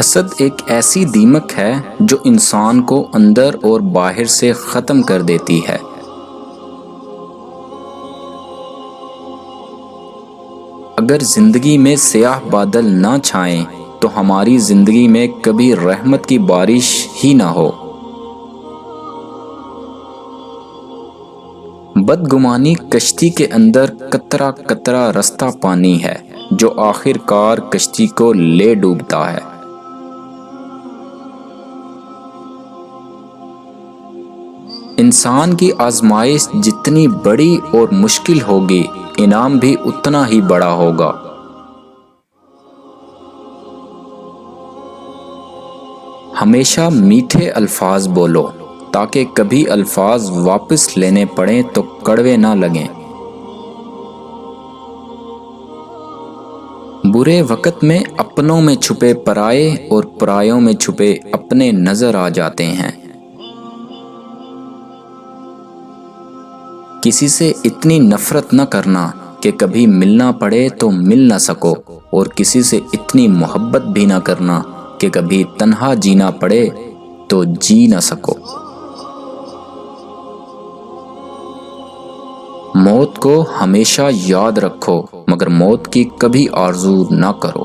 حسد ایک ایسی دیمک ہے جو انسان کو اندر اور باہر سے ختم کر دیتی ہے۔ اگر زندگی میں سیاہ بادل نہ چھائیں تو ہماری زندگی میں کبھی رحمت کی بارش ہی نہ ہو۔ بدگمانی کشتی کے اندر قطرہ قطرہ رستا پانی ہے جو آخر کار کشتی کو لے ڈوبتا ہے۔ انسان کی آزمائش جتنی بڑی اور مشکل ہوگی، انعام بھی اتنا ہی بڑا ہوگا۔ ہمیشہ میٹھے الفاظ بولو تاکہ کبھی الفاظ واپس لینے پڑیں تو کڑوے نہ لگیں۔ برے وقت میں اپنوں میں چھپے پرائے اور پرایوں میں چھپے اپنے نظر آ جاتے ہیں۔ کسی سے اتنی نفرت نہ کرنا کہ کبھی ملنا پڑے تو مل نہ سکو، اور کسی سے اتنی محبت بھی نہ کرنا کہ کبھی تنہا جینا پڑے تو جی نہ سکو۔ موت کو ہمیشہ یاد رکھو مگر موت کی کبھی آرزو نہ کرو۔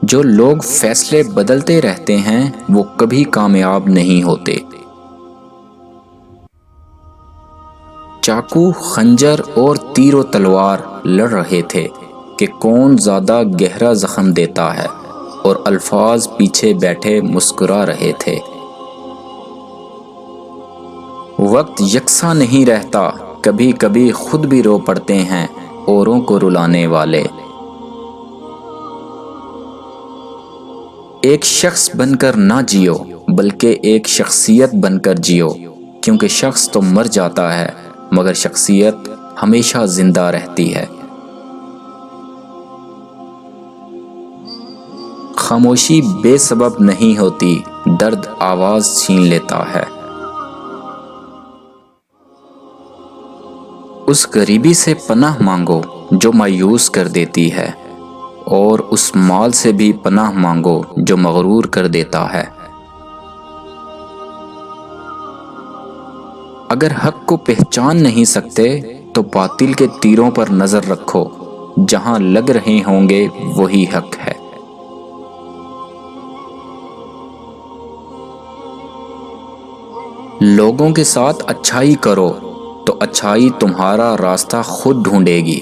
جو لوگ فیصلے بدلتے رہتے ہیں وہ کبھی کامیاب نہیں ہوتے۔ چاقو، خنجر اور تیر و تلوار لڑ رہے تھے کہ کون زیادہ گہرا زخم دیتا ہے، اور الفاظ پیچھے بیٹھے مسکرا رہے تھے۔ وقت یکساں نہیں رہتا، کبھی کبھی خود بھی رو پڑتے ہیں اوروں کو رلانے والے۔ ایک شخص بن کر نہ جیو بلکہ ایک شخصیت بن کر جیو، کیونکہ شخص تو مر جاتا ہے مگر شخصیت ہمیشہ زندہ رہتی ہے۔ خاموشی بے سبب نہیں ہوتی، درد آواز چھین لیتا ہے۔ اس غریبی سے پناہ مانگو جو مایوس کر دیتی ہے، اور اس مال سے بھی پناہ مانگو جو مغرور کر دیتا ہے۔ اگر حق کو پہچان نہیں سکتے تو باطل کے تیروں پر نظر رکھو، جہاں لگ رہے ہوں گے وہی حق ہے۔ لوگوں کے ساتھ اچھائی کرو تو اچھائی تمہارا راستہ خود ڈھونڈے گی۔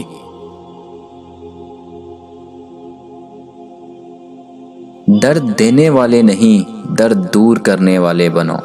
درد دینے والے نہیں، درد دور کرنے والے بنو۔